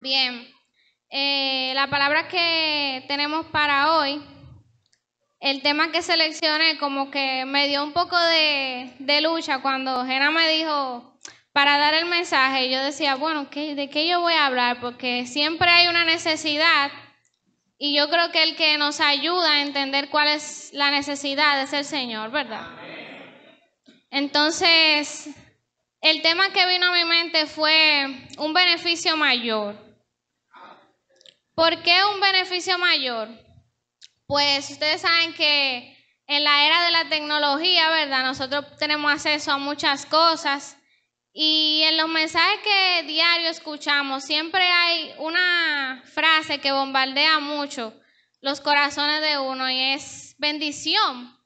Bien, la palabra que tenemos para hoy, el tema que seleccioné como que me dio un poco de lucha cuando Jena me dijo para dar el mensaje. Yo decía, bueno, ¿de qué yo voy a hablar? Porque siempre hay una necesidad y yo creo que el que nos ayuda a entender cuál es la necesidad es el Señor, ¿verdad? Entonces, el tema que vino a mi mente fue un beneficio mayor. ¿Por qué un beneficio mayor? Pues ustedes saben que en la era de la tecnología, ¿verdad? Nosotros tenemos acceso a muchas cosas y en los mensajes que diario escuchamos siempre hay una frase que bombardea mucho los corazones de uno y es bendición.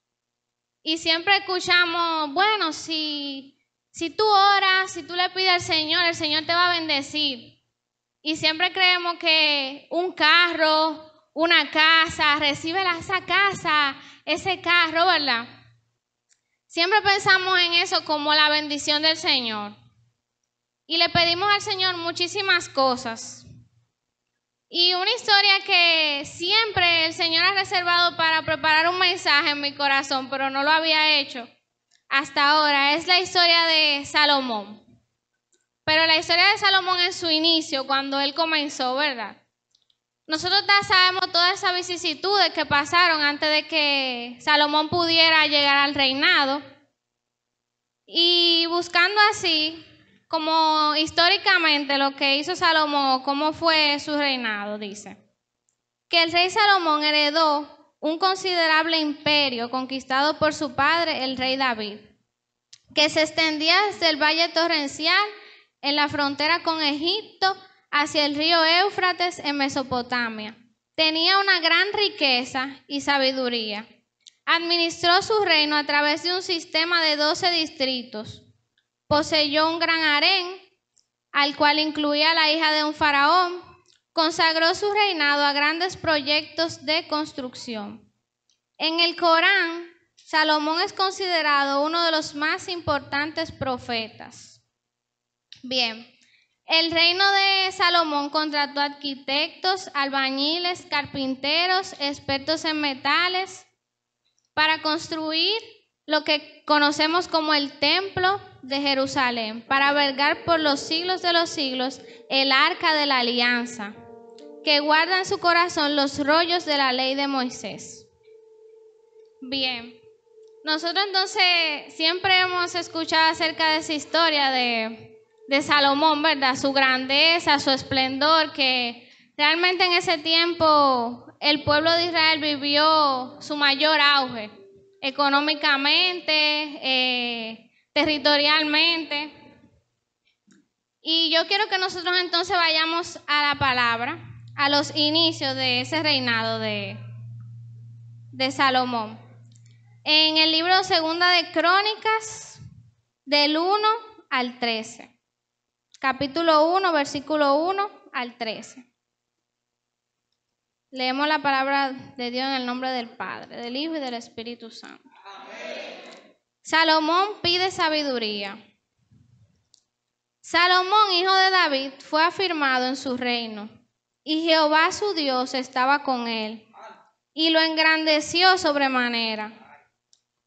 Y siempre escuchamos, bueno, si tú oras, si tú le pides al Señor, el Señor te va a bendecir. Y siempre creemos que un carro, una casa, recibe esa casa, ese carro, ¿verdad? Siempre pensamos en eso como la bendición del Señor. Y le pedimos al Señor muchísimas cosas. Y una historia que siempre el Señor ha reservado para preparar un mensaje en mi corazón, pero no lo había hecho hasta ahora, es la historia de Salomón. Pero la historia de Salomón en su inicio, cuando él comenzó, ¿verdad? Nosotros ya sabemos todas esas vicisitudes que pasaron antes de que Salomón pudiera llegar al reinado. Y buscando así, como históricamente lo que hizo Salomón, cómo fue su reinado, dice que el rey Salomón heredó un considerable imperio conquistado por su padre, el rey David, que se extendía desde el valle torrencial en la frontera con Egipto hacia el río Éufrates en Mesopotamia. Tenía una gran riqueza y sabiduría. Administró su reino a través de un sistema de 12 distritos. Poseyó un gran harén, al cual incluía a la hija de un faraón. Consagró su reinado a grandes proyectos de construcción. En el Corán, Salomón es considerado uno de los más importantes profetas. Bien, el reino de Salomón contrató arquitectos, albañiles, carpinteros, expertos en metales para construir lo que conocemos como el Templo de Jerusalén, para albergar por los siglos de los siglos el Arca de la Alianza, que guarda en su corazón los rollos de la ley de Moisés. Bien, nosotros entonces siempre hemos escuchado acerca de esa historia de Salomón, ¿verdad? Su grandeza, su esplendor, que realmente en ese tiempo el pueblo de Israel vivió su mayor auge, económicamente, territorialmente. Y yo quiero que nosotros entonces vayamos a la palabra, a los inicios de ese reinado de Salomón. En el libro Segunda de Crónicas, del 1 al 13. Capítulo 1, versículo 1 al 13. Leemos la palabra de Dios en el nombre del Padre, del Hijo y del Espíritu Santo. Amén. Salomón pide sabiduría. Salomón, hijo de David, fue afirmado en su reino, y Jehová su Dios estaba con él, y lo engrandeció sobremanera.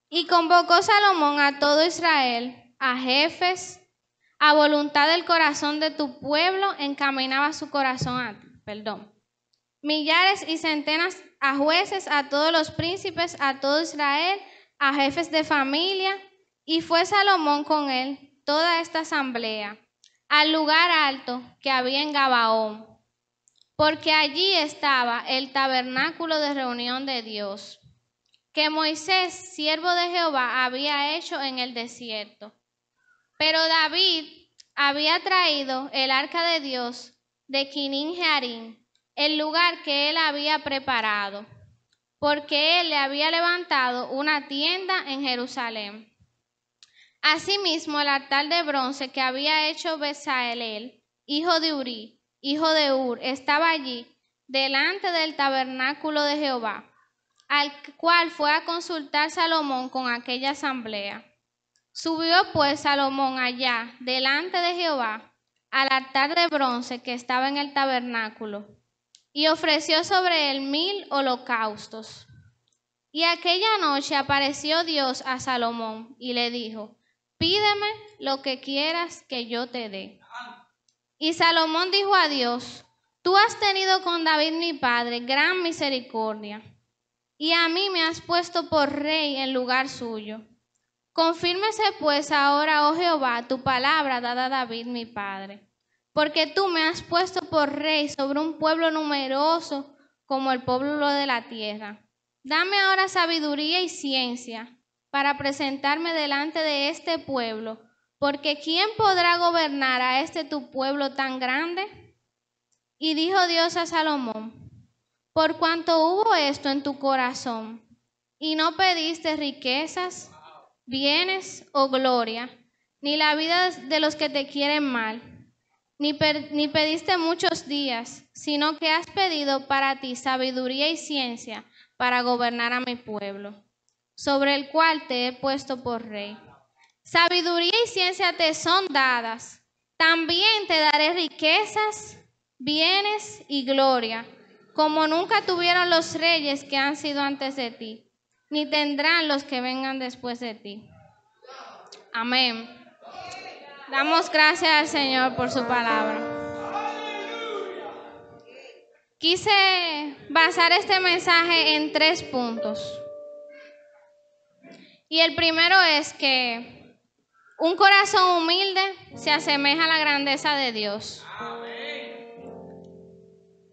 Y convocó Salomón a todo Israel, a jefes, a voluntad del corazón de tu pueblo, encaminaba su corazón a ti. Millares y centenas a jueces, a todos los príncipes, a todo Israel, a jefes de familia, y fue Salomón con él toda esta asamblea, al lugar alto que había en Gabaón, porque allí estaba el tabernáculo de reunión de Dios, que Moisés, siervo de Jehová, había hecho en el desierto. Pero David había traído el arca de Dios de Quinín Jearim, el lugar que él había preparado, porque él le había levantado una tienda en Jerusalén. Asimismo, el altar de bronce que había hecho Bezaleel, hijo de Uri, hijo de Ur, estaba allí, delante del tabernáculo de Jehová, al cual fue a consultar Salomón con aquella asamblea. Subió pues Salomón allá, delante de Jehová, al altar de bronce que estaba en el tabernáculo y ofreció sobre él 1000 holocaustos. Y aquella noche apareció Dios a Salomón y le dijo: pídeme lo que quieras que yo te dé. Y Salomón dijo a Dios: tú has tenido con David mi padre gran misericordia, y a mí me has puesto por rey en lugar suyo. Confírmese pues ahora, oh Jehová, tu palabra dada a David mi padre, porque tú me has puesto por rey sobre un pueblo numeroso como el pueblo de la tierra. Dame ahora sabiduría y ciencia para presentarme delante de este pueblo, porque ¿quién podrá gobernar a este tu pueblo tan grande? Y dijo Dios a Salomón: por cuanto hubo esto en tu corazón, y no pediste riquezas, bienes o gloria, ni la vida de los que te quieren mal, ni pediste muchos días, sino que has pedido para ti sabiduría y ciencia para gobernar a mi pueblo, sobre el cual te he puesto por rey. Sabiduría y ciencia te son dadas, también te daré riquezas, bienes y gloria, como nunca tuvieron los reyes que han sido antes de ti, ni tendrán los que vengan después de ti. Amén. Damos gracias al Señor por su palabra. Quise basar este mensaje en 3 puntos. Y el primero es que un corazón humilde se asemeja a la grandeza de Dios.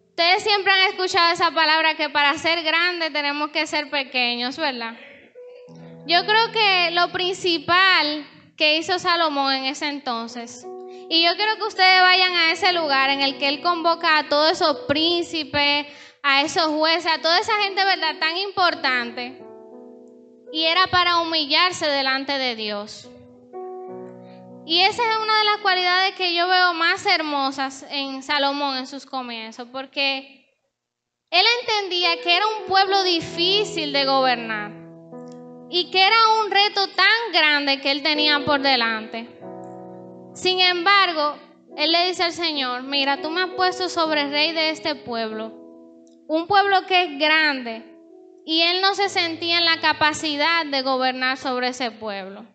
Ustedes siempre han escuchado esa palabra, que para ser grandes tenemos que ser pequeños, ¿verdad? Yo creo que lo principal que hizo Salomón en ese entonces, y yo quiero que ustedes vayan a ese lugar en el que él convoca a todos esos príncipes, a esos jueces, a toda esa gente, ¿verdad?, tan importante, y era para humillarse delante de Dios. Y esa es una de las cualidades que yo veo más hermosas en Salomón en sus comienzos, porque él entendía que era un pueblo difícil de gobernar y que era un reto tan grande que él tenía por delante. Sin embargo, él le dice al Señor: mira, tú me has puesto sobre el rey de este pueblo, un pueblo que es grande, y él no se sentía en la capacidad de gobernar sobre ese pueblo.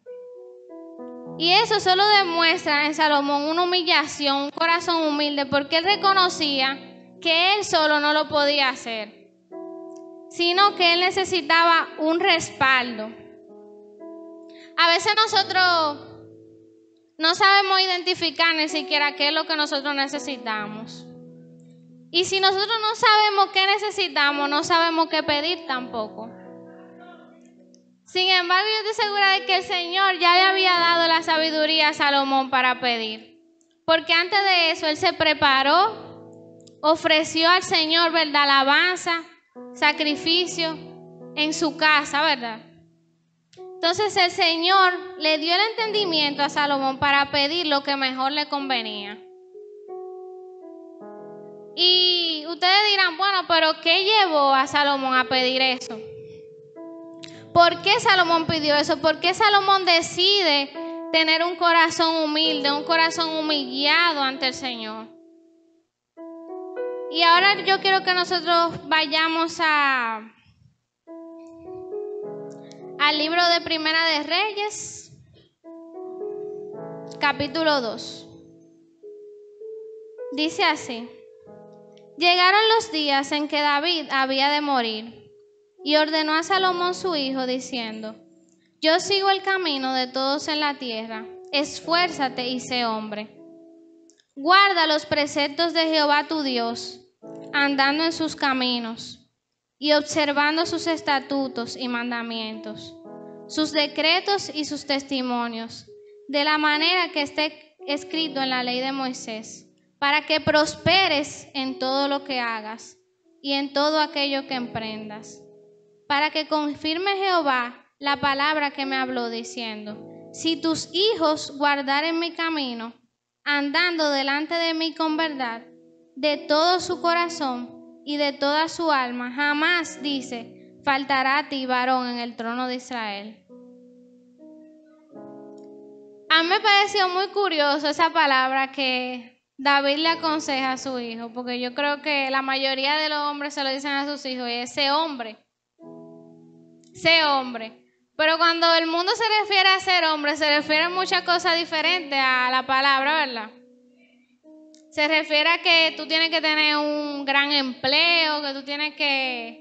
Y eso solo demuestra en Salomón una humillación, un corazón humilde, porque él reconocía que él solo no lo podía hacer, sino que él necesitaba un respaldo. A veces nosotros no sabemos identificar ni siquiera qué es lo que nosotros necesitamos. Y si nosotros no sabemos qué necesitamos, no sabemos qué pedir tampoco. Sin embargo, yo estoy segura de que el Señor ya le había dado la sabiduría a Salomón para pedir. Porque antes de eso, él se preparó, ofreció al Señor, ¿verdad?, alabanza, sacrificio en su casa, ¿verdad? Entonces el Señor le dio el entendimiento a Salomón para pedir lo que mejor le convenía. Y ustedes dirán: bueno, pero ¿qué llevó a Salomón a pedir eso? ¿Por qué Salomón pidió eso? ¿Por qué Salomón decide tener un corazón humilde, un corazón humillado ante el Señor? Y ahora yo quiero que nosotros vayamos al libro de Primera de Reyes, capítulo 2. Dice así: llegaron los días en que David había de morir, y ordenó a Salomón su hijo, diciendo: yo sigo el camino de todos en la tierra, esfuérzate y sé hombre. Guarda los preceptos de Jehová tu Dios, andando en sus caminos, y observando sus estatutos y mandamientos, sus decretos y sus testimonios, de la manera que esté escrito en la ley de Moisés, para que prosperes en todo lo que hagas y en todo aquello que emprendas. Para que confirme Jehová la palabra que me habló, diciendo: si tus hijos guardaren mi camino, andando delante de mí con verdad, de todo su corazón y de toda su alma, jamás, dice, faltará a ti varón en el trono de Israel. A mí me pareció muy curioso esa palabra que David le aconseja a su hijo, porque yo creo que la mayoría de los hombres se lo dicen a sus hijos, y es sé hombre. Pero cuando el mundo se refiere a ser hombre, se refiere a muchas cosas diferentes a la palabra, ¿verdad? Se refiere a que tú tienes que tener un gran empleo, que tú tienes que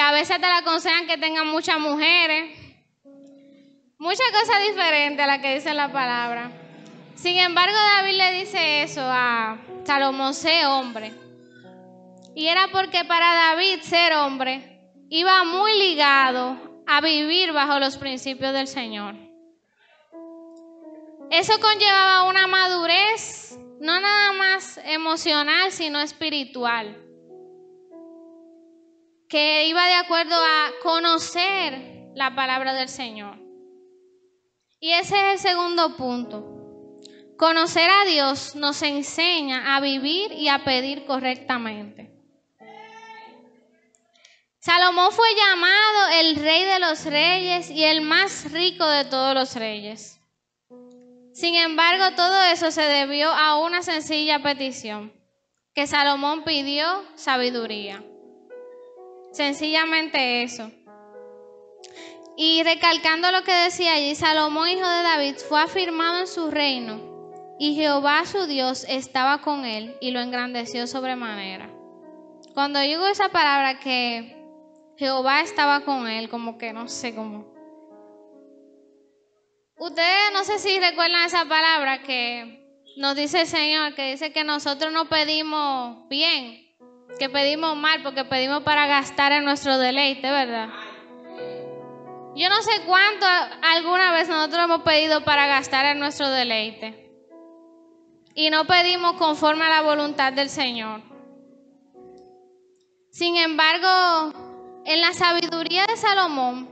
a veces te le aconsejan que tengan muchas mujeres. Muchas cosas diferentes a las que dice la palabra. Sin embargo, David le dice eso a Salomón, sé hombre. Y era porque para David ser hombre iba muy ligado a vivir bajo los principios del Señor. Eso conllevaba una madurez, no nada más emocional, sino espiritual, que iba de acuerdo a conocer la palabra del Señor. Y ese es el segundo punto. Conocer a Dios nos enseña a vivir y a pedir correctamente. Salomón fue llamado el rey de los reyes y el más rico de todos los reyes. Sin embargo, todo eso se debió a una sencilla petición, que Salomón pidió sabiduría. Sencillamente eso. Y recalcando lo que decía allí, Salomón, hijo de David, fue afirmado en su reino, y Jehová su Dios estaba con él y lo engrandeció sobremanera. Cuando yo digo esa palabra que Jehová estaba con él, como que no sé cómo. Ustedes no sé si recuerdan esa palabra que nos dice el Señor, que dice que nosotros no pedimos bien, que pedimos mal, porque pedimos para gastar en nuestro deleite, ¿verdad? Yo no sé cuánto alguna vez nosotros hemos pedido para gastar en nuestro deleite y no pedimos conforme a la voluntad del Señor. Sin embargo, en la sabiduría de Salomón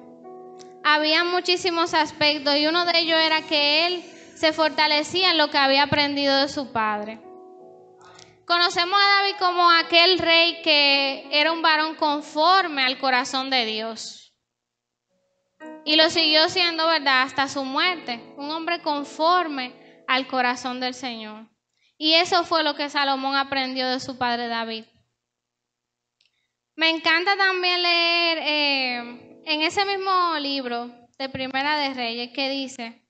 había muchísimos aspectos y uno de ellos era que él se fortalecía en lo que había aprendido de su padre. Conocemos a David como aquel rey que era un varón conforme al corazón de Dios. Y lo siguió siendo, ¿verdad?, hasta su muerte. Un hombre conforme al corazón del Señor. Y eso fue lo que Salomón aprendió de su padre David. Me encanta también leer en ese mismo libro de Primera de Reyes que dice: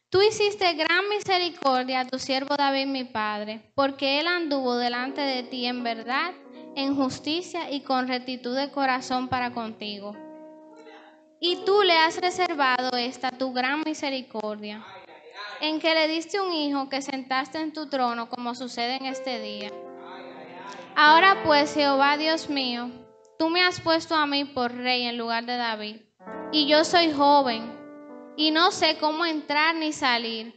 tú hiciste gran misericordia a tu siervo David mi padre, porque él anduvo delante de ti en verdad, en justicia y con rectitud de corazón para contigo. Y tú le has reservado esta tu gran misericordia, en que le diste un hijo que sentaste en tu trono, como sucede en este día. Ahora pues, Jehová Dios mío, tú me has puesto a mí por rey en lugar de David, y yo soy joven, y no sé cómo entrar ni salir.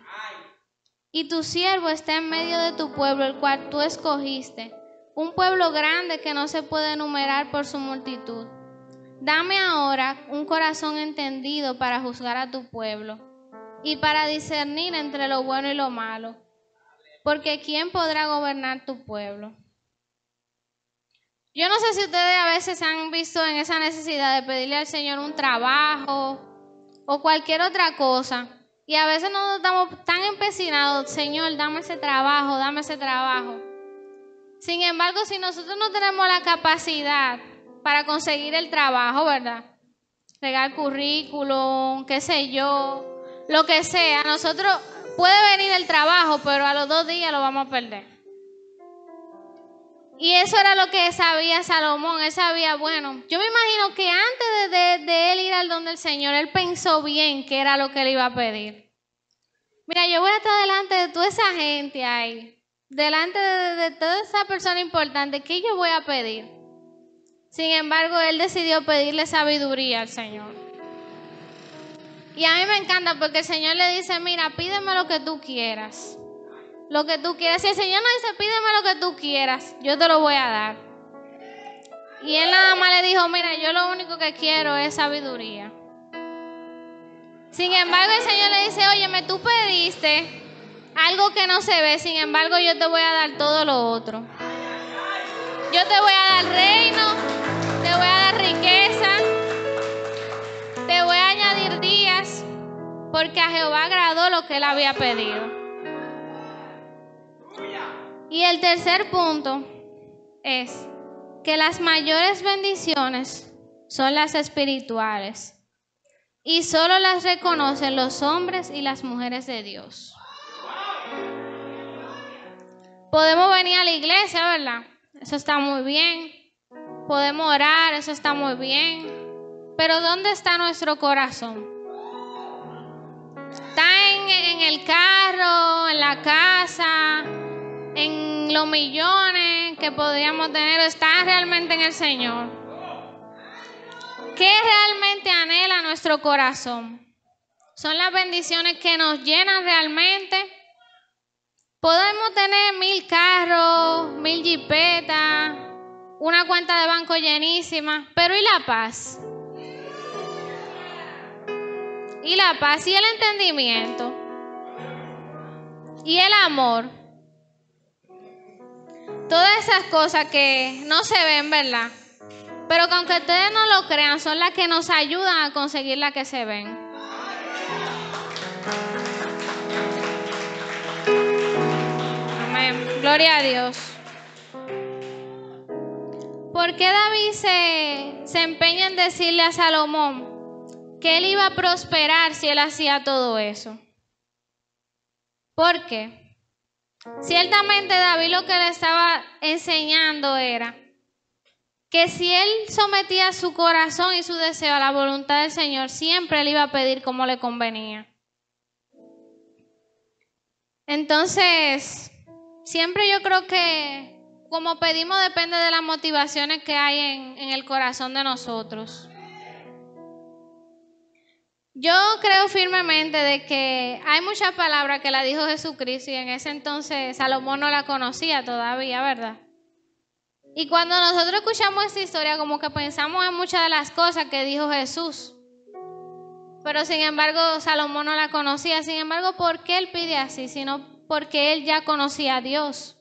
Y tu siervo está en medio de tu pueblo, el cual tú escogiste, un pueblo grande que no se puede enumerar por su multitud. Dame ahora un corazón entendido para juzgar a tu pueblo, y para discernir entre lo bueno y lo malo, porque ¿quién podrá gobernar tu pueblo? Yo no sé si ustedes a veces se han visto en esa necesidad de pedirle al Señor un trabajo o cualquier otra cosa. Y a veces nos estamos tan empecinados: Señor, dame ese trabajo, dame ese trabajo. Sin embargo, si nosotros no tenemos la capacidad para conseguir el trabajo, ¿verdad?, regar currículum, qué sé yo, lo que sea, nosotros puede venir el trabajo, pero a los 2 días lo vamos a perder. Y eso era lo que sabía Salomón. Él sabía, bueno, yo me imagino que antes de él ir al don del Señor, él pensó bien qué era lo que él iba a pedir. Mira, yo voy a estar delante de toda esa gente ahí, delante de toda esa persona importante, ¿qué yo voy a pedir? Sin embargo, él decidió pedirle sabiduría al Señor. Y a mí me encanta porque el Señor le dice: mira, pídeme lo que tú quieras. Lo que tú quieras. Si el Señor no dice pídeme lo que tú quieras, yo te lo voy a dar. Y él nada más le dijo: mira, yo lo único que quiero es sabiduría. Sin embargo, el Señor le dice: óyeme, tú pediste algo que no se ve, sin embargo yo te voy a dar todo lo otro. Yo te voy a dar reino, te voy a dar riqueza, te voy a añadir días, porque a Jehová agradó lo que él había pedido. Y el tercer punto es que las mayores bendiciones son las espirituales y solo las reconocen los hombres y las mujeres de Dios. Podemos venir a la iglesia, ¿verdad? Eso está muy bien. Podemos orar, eso está muy bien. Pero ¿dónde está nuestro corazón? ¿Está en el carro, en la casa, en los millones que podríamos tener? ¿O está realmente en el Señor? ¿Qué realmente anhela nuestro corazón? ¿Son las bendiciones que nos llenan realmente? Podemos tener 1000 carros, 1000 jipetas, una cuenta de banco llenísima, pero ¿y la paz? ¿Y la paz y el entendimiento? ¿Y el amor? Todas esas cosas que no se ven, ¿verdad? Pero que aunque ustedes no lo crean, son las que nos ayudan a conseguir las que se ven. Amén. Gloria a Dios. ¿Por qué David se empeña en decirle a Salomón que él iba a prosperar si él hacía todo eso? ¿Por qué? Ciertamente David lo que le estaba enseñando era que si él sometía su corazón y su deseo a la voluntad del Señor, siempre él iba a pedir como le convenía. Entonces, siempre yo creo que como pedimos depende de las motivaciones que hay en el corazón de nosotros. Yo creo firmemente de que hay muchas palabras que la dijo Jesucristo y en ese entonces Salomón no la conocía todavía, ¿verdad? Y cuando nosotros escuchamos esta historia como que pensamos en muchas de las cosas que dijo Jesús. Pero sin embargo Salomón no la conocía. Sin embargo, ¿por qué él pide así? Sino porque él ya conocía a Dios.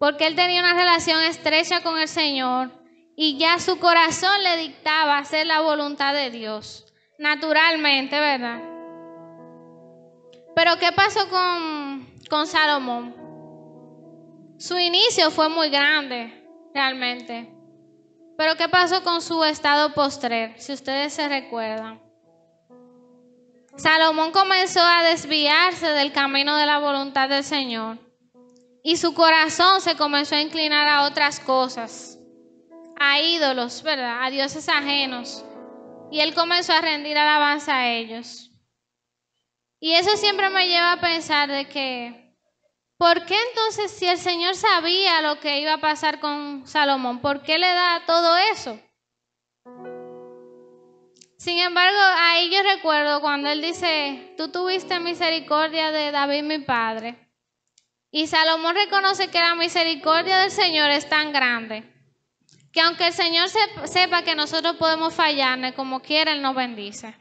Porque él tenía una relación estrecha con el Señor y ya su corazón le dictaba hacer la voluntad de Dios. Naturalmente, ¿verdad? Pero ¿qué pasó con Salomón? Su inicio fue muy grande, realmente. Pero ¿qué pasó con su estado postrer? Si ustedes se recuerdan. Salomón comenzó a desviarse del camino de la voluntad del Señor. Y su corazón se comenzó a inclinar a otras cosas. A ídolos, ¿verdad? A dioses ajenos. Y él comenzó a rendir alabanza a ellos. Y eso siempre me lleva a pensar de que, ¿por qué entonces si el Señor sabía lo que iba a pasar con Salomón, por qué le da todo eso? Sin embargo, ahí yo recuerdo cuando él dice, tú tuviste misericordia de David mi padre. Y Salomón reconoce que la misericordia del Señor es tan grande que aunque el Señor sepa que nosotros podemos fallarle, como quiera, Él nos bendice.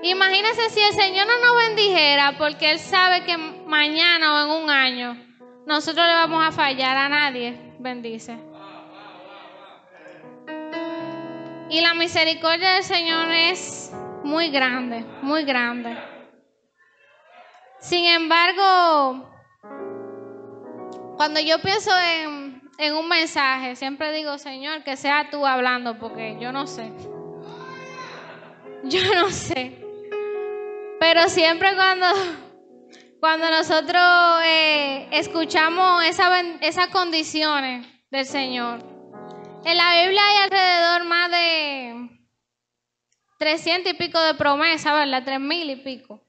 Imagínense si el Señor no nos bendijera porque Él sabe que mañana o en un año nosotros le vamos a fallar a nadie. Bendice. Y la misericordia del Señor es muy grande, muy grande. Sin embargo, cuando yo pienso en un mensaje, siempre digo, Señor, que sea tú hablando, porque yo no sé. Yo no sé. Pero siempre cuando nosotros escuchamos esas condiciones del Señor, en la Biblia hay alrededor más de 300 y pico de promesas, ¿verdad? 3000 y pico.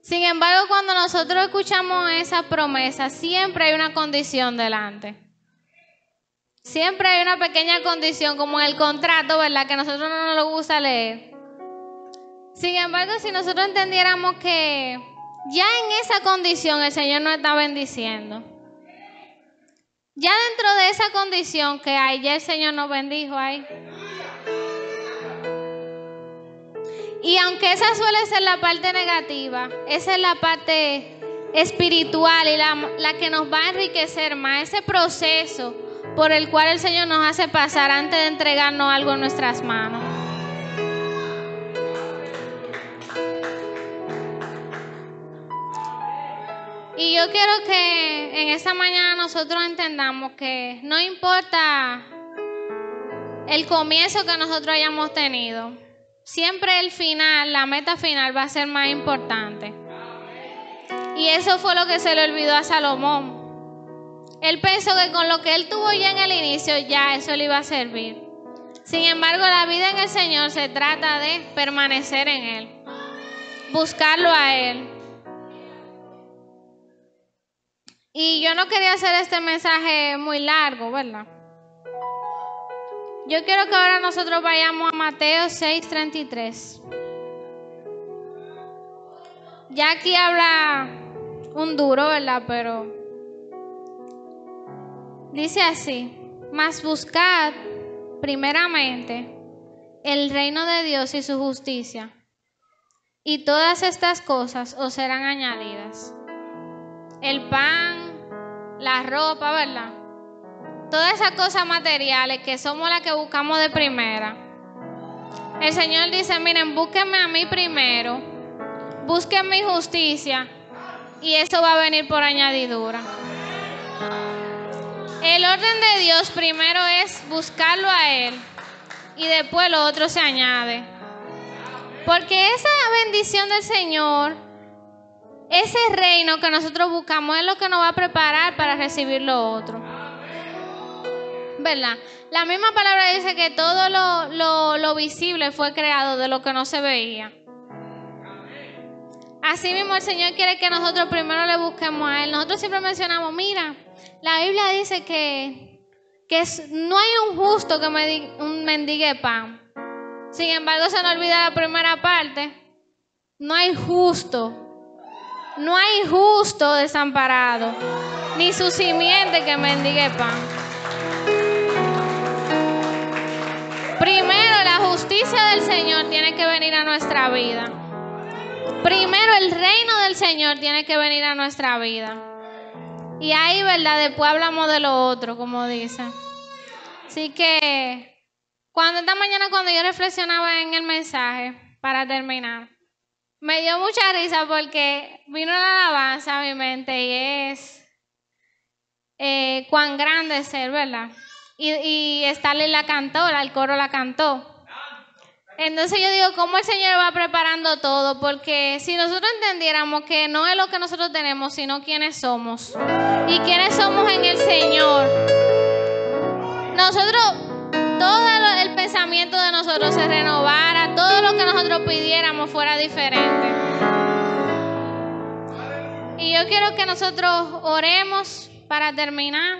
Sin embargo, cuando nosotros escuchamos esas promesas, siempre hay una condición delante. Siempre hay una pequeña condición, como en el contrato, ¿verdad? Que a nosotros no nos gusta leer. Sin embargo, si nosotros entendiéramos que ya en esa condición el Señor nos está bendiciendo. Ya dentro de esa condición que hay, ya el Señor nos bendijo ahí. Y aunque esa suele ser la parte negativa, esa es la parte espiritual y la que nos va a enriquecer más, ese proceso por el cual el Señor nos hace pasar antes de entregarnos algo en nuestras manos. Y yo quiero que en esta mañana nosotros entendamos que no importa el comienzo que nosotros hayamos tenido, siempre el final, la meta final va a ser más importante. Y eso fue lo que se le olvidó a Salomón. Él pensó que con lo que él tuvo ya en el inicio, ya eso le iba a servir. Sin embargo, la vida en el Señor se trata de permanecer en Él, buscarlo a Él. Y yo no quería hacer este mensaje muy largo, ¿verdad? Yo quiero que ahora nosotros vayamos a Mateo 6:33. Ya aquí habla un duro, ¿verdad? Pero dice así: mas buscad primeramente el reino de Dios y su justicia, y todas estas cosas os serán añadidas. El pan, la ropa, ¿verdad? Todas esas cosas materiales que somos las que buscamos de primera. El Señor dice, miren, búsquenme a mí primero, busquen mi justicia, y eso va a venir por añadidura. El orden de Dios primero es buscarlo a Él y después lo otro se añade. Porque esa bendición del Señor, ese reino que nosotros buscamos es lo que nos va a preparar para recibir lo otro. ¿Verdad? La misma palabra dice que todo lo visible fue creado de lo que no se veía. Así mismo el Señor quiere que nosotros primero le busquemos a Él. Nosotros siempre mencionamos, mira, la Biblia dice que no hay un justo que mendigue pan. Sin embargo, se nos olvida la primera parte. No hay justo desamparado, ni su simiente que mendigue pan. Primero, la justicia del Señor tiene que venir a nuestra vida. Primero, el reino del Señor tiene que venir a nuestra vida. Y ahí, ¿verdad? Después hablamos de lo otro, como dice. Así que, esta mañana cuando yo reflexionaba en el mensaje, para terminar, me dio mucha risa porque vino la alabanza a mi mente y es cuán grande es Él, ¿verdad? Y Starley la cantó, el coro la cantó. Entonces yo digo, ¿cómo el Señor va preparando todo? Porque si nosotros entendiéramos que no es lo que nosotros tenemos, sino quiénes somos. Y quiénes somos en el Señor. Nosotros, todo el pensamiento de nosotros se renovara, todo lo que nosotros pidiéramos fuera diferente. Y yo quiero que nosotros oremos para terminar.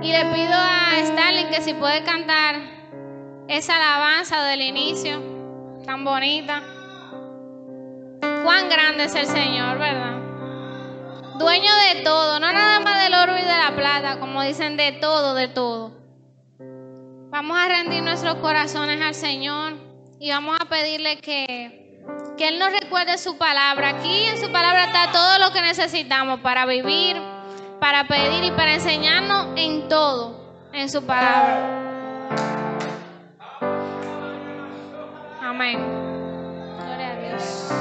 Y le pido a Starling que si puede cantar esa alabanza del inicio, tan bonita. Cuán grande es el Señor, ¿verdad? Dueño de todo, no nada más del oro y de la plata, como dicen, de todo, de todo. Vamos a rendir nuestros corazones al Señor y vamos a pedirle que Él nos recuerde su palabra. Aquí en su palabra está todo lo que necesitamos para vivir, para pedir y para enseñarnos en todo, en su palabra. Amén. Gloria a Dios.